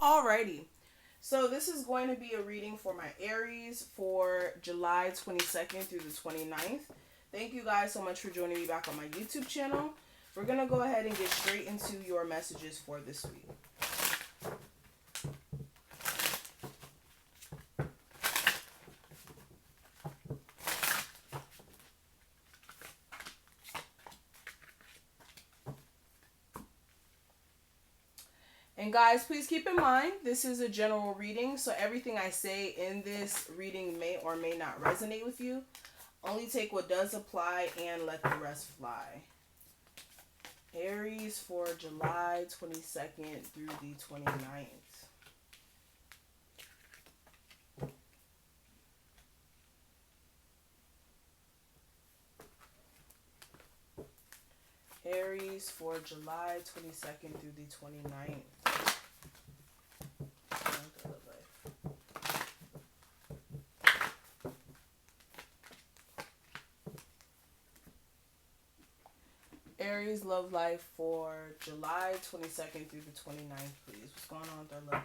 Alrighty. So this is going to be a reading for my Aries for July 22nd through the 29th. Thank you guys so much for joining me back on my YouTube channel. We're going to go ahead and get straight into your messages for this week. And guys, please keep in mind, this is a general reading, so everything I say in this reading may or may not resonate with you. Only take what does apply and let the rest fly. Aries for July 22nd through the 29th. Aries for July 22nd through the 29th. Aries love life for July 22nd through the 29th, please. What's going on with their love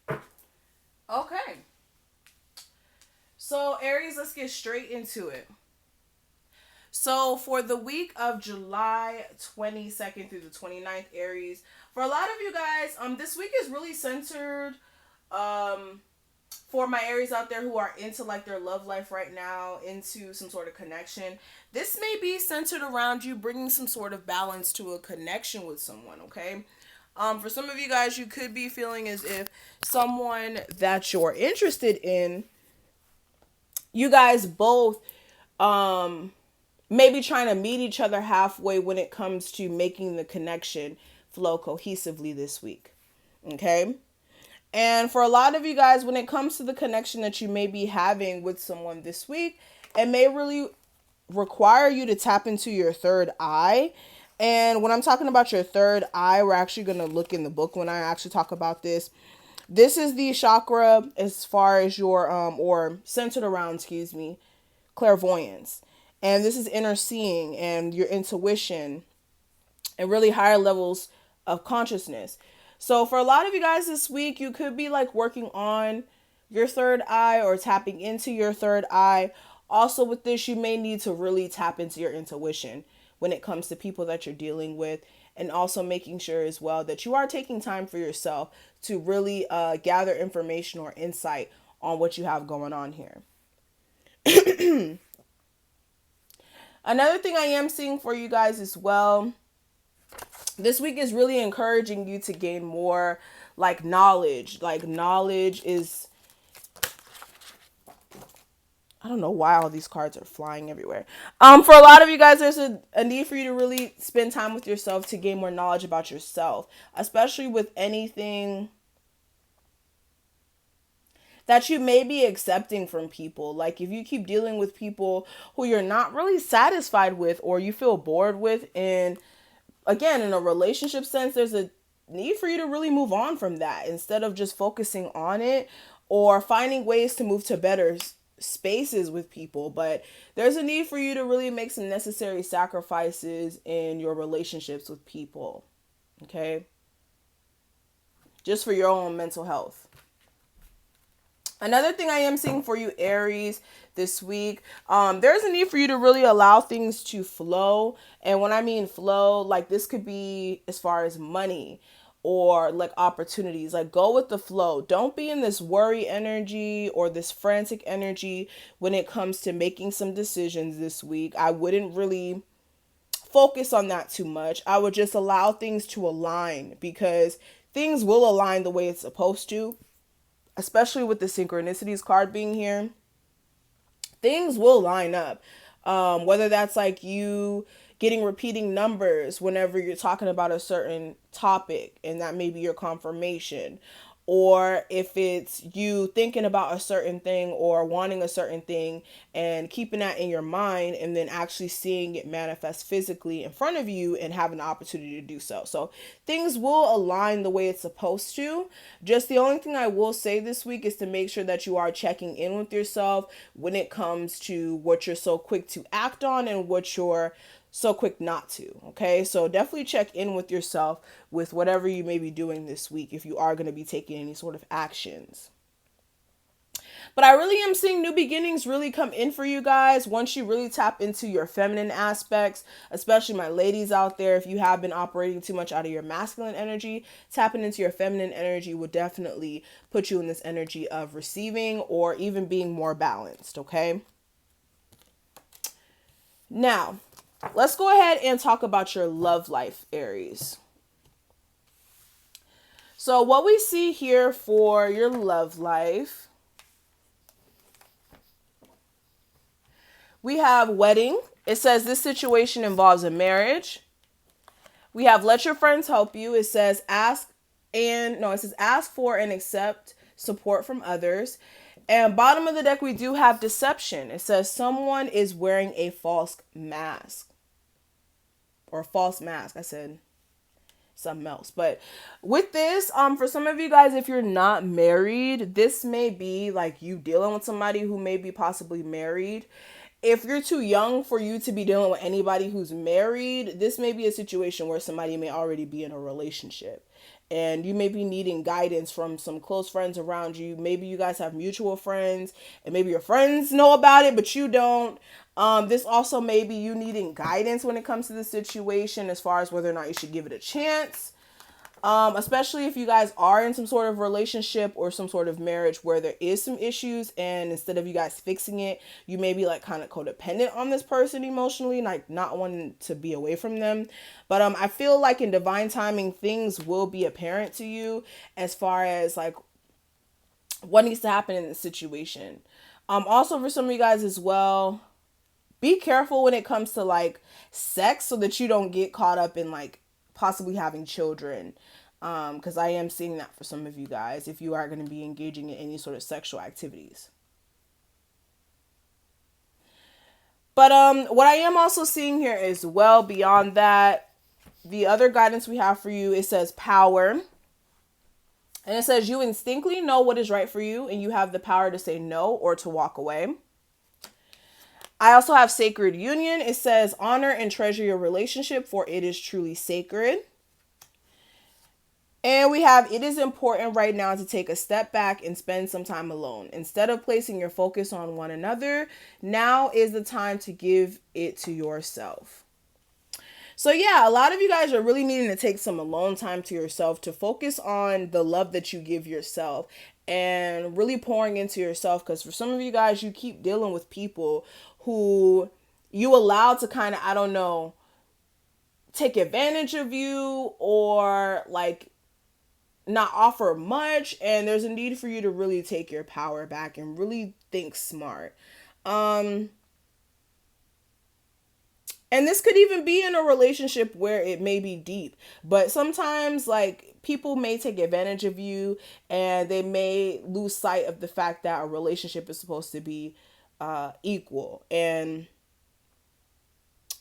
life? Okay. So, Aries, let's get straight into it. So, for the week of July 22nd through the 29th, Aries, for a lot of you guys, this week is really centered for my Aries out there who are into like their love life right now, into some sort of connection. This may be centered around you bringing some sort of balance to a connection with someone, okay? For some of you guys, you could be feeling as if someone that you're interested in, you guys both maybe trying to meet each other halfway when it comes to making the connection flow cohesively this week. Okay? And for a lot of you guys, when it comes to the connection that you may be having with someone this week, it may really require you to tap into your third eye. And when I'm talking about your third eye, we're actually going to look in the book when I actually talk about this. This is the chakra as far as your, or centered around, clairvoyance. And this is inner seeing and your intuition and really higher levels of consciousness. So for a lot of you guys this week, you could be like working on your third eye or tapping into your third eye. Also with this, you may need to really tap into your intuition when it comes to people that you're dealing with, and also making sure as well that you are taking time for yourself to really gather information or insight on what you have going on here. Another thing I am seeing for you guys as well, this week is really encouraging you to gain more like knowledge. Like knowledge is, I don't know why all these cards are flying everywhere. For a lot of you guys, there's a need for you to really spend time with yourself to gain more knowledge about yourself, especially with anything that you may be accepting from people. Like if you keep dealing with people who you're not really satisfied with or you feel bored with, and again, in a relationship sense, there's a need for you to really move on from that instead of just focusing on it or finding ways to move to better spaces with people. But there's a need for you to really make some necessary sacrifices in your relationships with people. Okay? Just for your own mental health. Another thing I am seeing for you, Aries, this week, there's a need for you to really allow things to flow. And when I mean flow, like this could be as far as money or like opportunities. Like go with the flow. Don't be in this worry energy or this frantic energy when it comes to making some decisions this week. I wouldn't really focus on that too much. I would just allow things to align, because things will align the way it's supposed to. Especially with the synchronicities card being here, things will line up. Whether that's like you getting repeating numbers whenever you're talking about a certain topic, and that may be your confirmation. Or if it's you thinking about a certain thing or wanting a certain thing and keeping that in your mind and then actually seeing it manifest physically in front of you and having the opportunity to do so. So things will align the way it's supposed to. Just the only thing I will say this week is to make sure that you are checking in with yourself when it comes to what you're so quick to act on and what you're so quick not to. Okay, so definitely check in with yourself with whatever you may be doing this week if you are going to be taking any sort of actions. But I really am seeing new beginnings really come in for you guys once you really tap into your feminine aspects, especially my ladies out there. If you have been operating too much out of your masculine energy, tapping into your feminine energy will definitely put you in this energy of receiving or even being more balanced, okay? Now, let's go ahead and talk about your love life, Aries. So what we see here for your love life, we have wedding. It says this situation involves a marriage. We have let your friends help you. It says ask for and accept support from others. And bottom of the deck, we do have deception. It says someone is wearing a false mask. Or false mask. I said something else. But with this, for some of you guys, if you're not married, this may be like you dealing with somebody who may be possibly married. If you're too young for you to be dealing with anybody who's married, this may be a situation where somebody may already be in a relationship. And you may be needing guidance from some close friends around you. Maybe you guys have mutual friends and maybe your friends know about it, but you don't. This also may be you needing guidance when it comes to the situation as far as whether or not you should give it a chance. Especially if you guys are in some sort of relationship or some sort of marriage where there is some issues, and instead of you guys fixing it, you may be like kind of codependent on this person emotionally, like not wanting to be away from them. But I feel like in divine timing, things will be apparent to you as far as like what needs to happen in the situation. Also for some of you guys as well, be careful when it comes to like sex so that you don't get caught up in like possibly having children, because I am seeing that for some of you guys if you are going to be engaging in any sort of sexual activities. But what I am also seeing here as well beyond that, the other guidance we have for you, it says power. And it says you instinctively know what is right for you and you have the power to say no or to walk away. I also have sacred union. It says honor and treasure your relationship for it is truly sacred. And we have it is important right now to take a step back and spend some time alone. Instead of placing your focus on one another, now is the time to give it to yourself. So yeah, a lot of you guys are really needing to take some alone time to yourself to focus on the love that you give yourself and really pouring into yourself. Because for some of you guys, you keep dealing with people who you allow to kind of, I don't know, take advantage of you or like not offer much. And there's a need for you to really take your power back and really think smart. And this could even be in a relationship where it may be deep, but sometimes like people may take advantage of you and they may lose sight of the fact that a relationship is supposed to be equal. And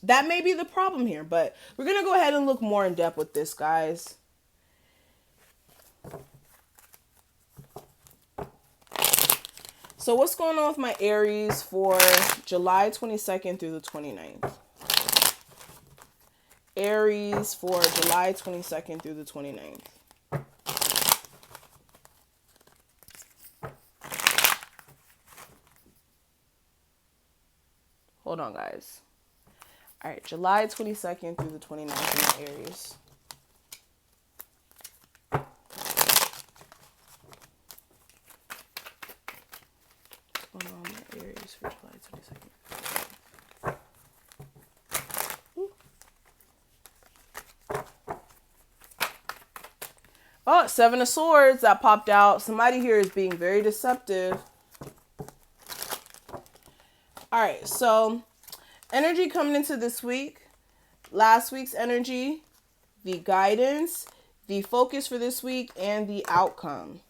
that may be the problem here, but we're going to go ahead and look more in depth with this, guys. So what's going on with my Aries for July 22nd through the 29th? Aries for July 22nd through the 29th. Hold on, guys. All right, July 22nd through the 29th in my Aries. What's going on with my Aries for July 22nd? Oh, Seven of Swords that popped out. Somebody here is being very deceptive. All right, so energy coming into this week. Last week's energy, the guidance, the focus for this week, and the outcome.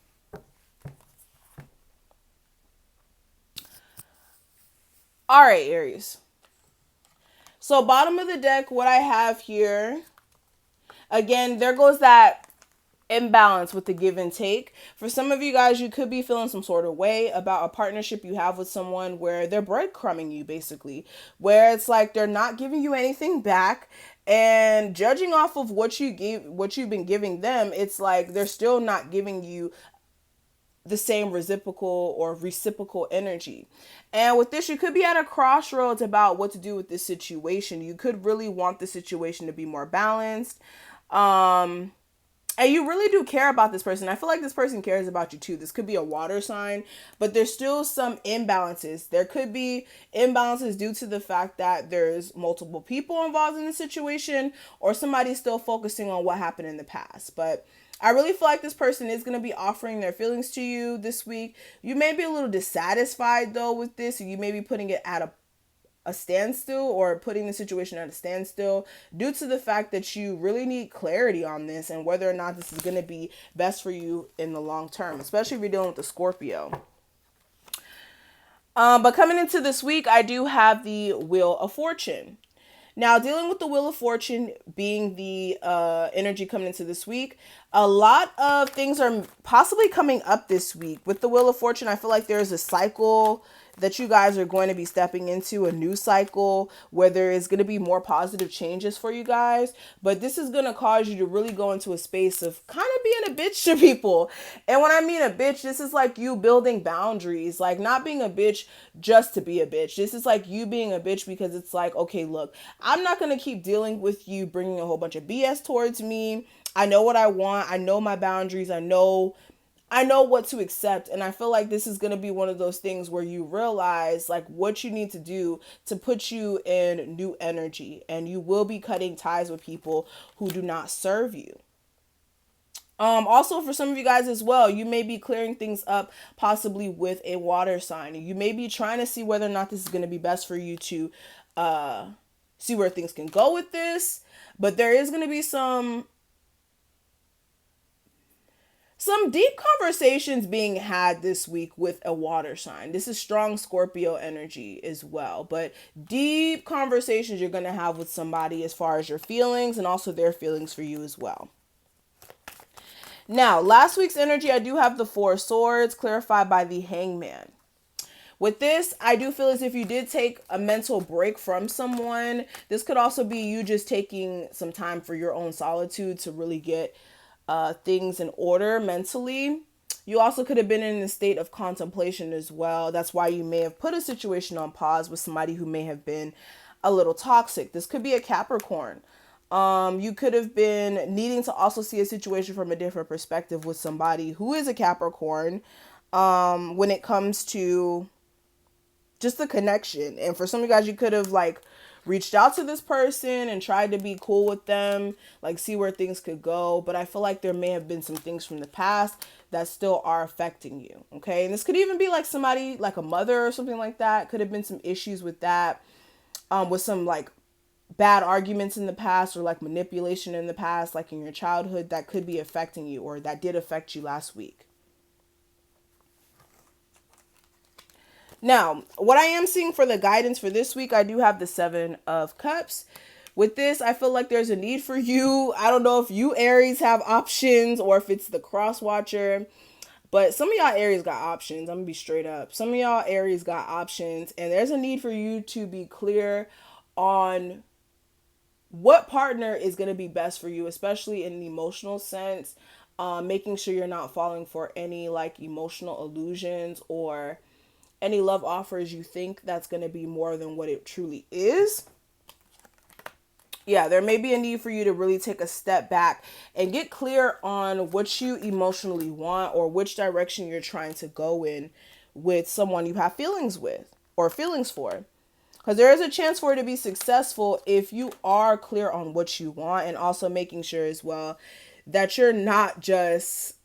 All right, Aries. So bottom of the deck, what I have here, again, there goes that imbalance with the give and take. For some of you guys, you could be feeling some sort of way about a partnership you have with someone where they're breadcrumbing you, basically, where it's like they're not giving you anything back. And judging off of what you've been giving them, it's like they're still not giving you the same reciprocal energy. And with this, you could be at a crossroads about what to do with this situation. You could really want the situation to be more balanced. And you really do care about this person. I feel like this person cares about you too. This could be a water sign, but there's still some imbalances. There could be imbalances due to the fact that there's multiple people involved in the situation, or somebody's still focusing on what happened in the past. But I really feel like this person is going to be offering their feelings to you this week. You may be a little dissatisfied though with this. You may be putting it at a standstill, or putting the situation at a standstill due to the fact that you really need clarity on this and whether or not this is going to be best for you in the long term, especially if you're dealing with a Scorpio. But coming into this week, I do have the Wheel of Fortune. Now, dealing with the Wheel of Fortune being the energy coming into this week, a lot of things are possibly coming up this week. With the Wheel of Fortune, I feel like there's a cycle that you guys are going to be stepping into, a new cycle where there is going to be more positive changes for you guys. But this is going to cause you to really go into a space of kind of being a bitch to people. And when I mean a bitch, this is like you building boundaries, like not being a bitch just to be a bitch. This is like you being a bitch because it's like, okay, look, I'm not going to keep dealing with you bringing a whole bunch of BS towards me. I know what I want. I know my boundaries. I know what to accept. And I feel like this is going to be one of those things where you realize like what you need to do to put you in new energy, and you will be cutting ties with people who do not serve you. Also, for some of you guys as well, you may be clearing things up possibly with a water sign. You may be trying to see whether or not this is going to be best for you to see where things can go with this. But there is going to be some deep conversations being had this week with a water sign. This is strong Scorpio energy as well, but deep conversations you're going to have with somebody as far as your feelings and also their feelings for you as well. Now, last week's energy, I do have the Four of Swords clarified by the Hangman. With this, I do feel as if you did take a mental break from someone. This could also be you just taking some time for your own solitude to really get things in order mentally. You also could have been in a state of contemplation as well. That's why you may have put a situation on pause with somebody who may have been a little toxic. This could be a Capricorn. You could have been needing to also see a situation from a different perspective with somebody who is a Capricorn when it comes to just the connection. And for some of you guys, you could have like reached out to this person and tried to be cool with them, like see where things could go. But I feel like there may have been some things from the past that still are affecting you. Okay. And this could even be like somebody like a mother or something like that. Could have been some issues with that, with some like bad arguments in the past, or like manipulation in the past, like in your childhood, that could be affecting you, or that did affect you last week. Now, what I am seeing for the guidance for this week, I do have the Seven of Cups. With this, I feel like there's a need for you. I don't know if you Aries have options or if it's the cross watcher, but some of y'all Aries got options. I'm gonna be straight up. Some of y'all Aries got options, and there's a need for you to be clear on what partner is going to be best for you, especially in an emotional sense. Making sure you're not falling for any like emotional illusions or any love offers you think that's going to be more than what it truly is. Yeah, there may be a need for you to really take a step back and get clear on what you emotionally want, or which direction you're trying to go in with someone you have feelings with or feelings for. Because there is a chance for it to be successful if you are clear on what you want, and also making sure as well that you're not just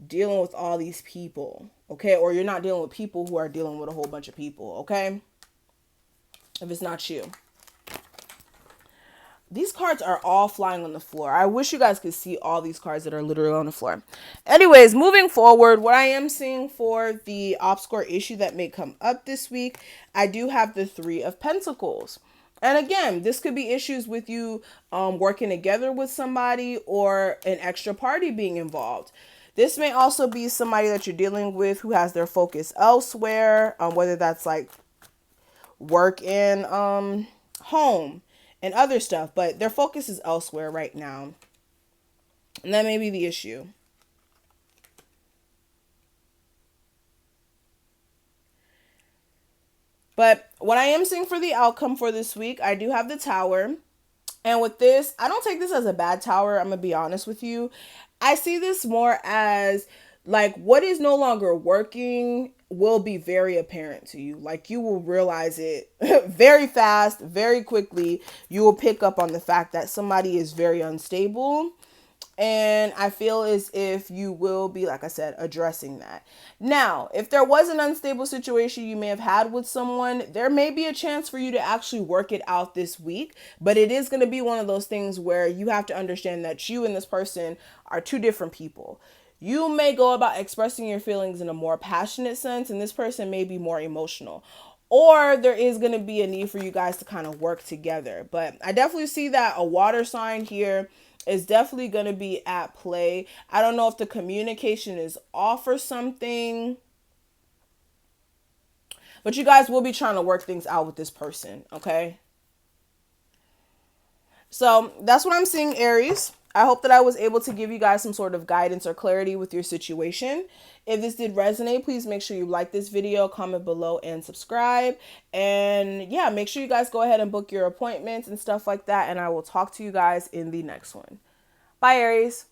dealing with all these people, okay? Or you're not dealing with people who are dealing with a whole bunch of people, okay? If it's not you. These cards are all flying on the floor. I wish you guys could see all these cards that are literally on the floor. Anyways, moving forward, what I am seeing for the obscure issue that may come up this week, I do have the Three of Pentacles. And again, this could be issues with you working together with somebody or an extra party being involved. This may also be somebody that you're dealing with who has their focus elsewhere, whether that's like work and home and other stuff, but their focus is elsewhere right now. And that may be the issue. But what I am seeing for the outcome for this week, I do have the Tower. And with this, I don't take this as a bad tower. I'm going to be honest with you. I see this more as like what is no longer working will be very apparent to you. Like you will realize it very fast, very quickly. You will pick up on the fact that somebody is very unstable, and I feel as if you will be, like I said, addressing that. Now, if there was an unstable situation you may have had with someone, there may be a chance for you to actually work it out this week. But it is going to be one of those things where you have to understand that you and this person are two different people. You may go about expressing your feelings in a more passionate sense, and this person may be more emotional. Or there is going to be a need for you guys to kind of work together. But I definitely see that a water sign here is definitely going to be at play. I don't know if the communication is off or something, but you guys will be trying to work things out with this person, okay? So that's what I'm seeing, Aries. I hope that I was able to give you guys some sort of guidance or clarity with your situation. If this did resonate, please make sure you like this video, comment below, and subscribe. And yeah, make sure you guys go ahead and book your appointments and stuff like that. And I will talk to you guys in the next one. Bye, Aries.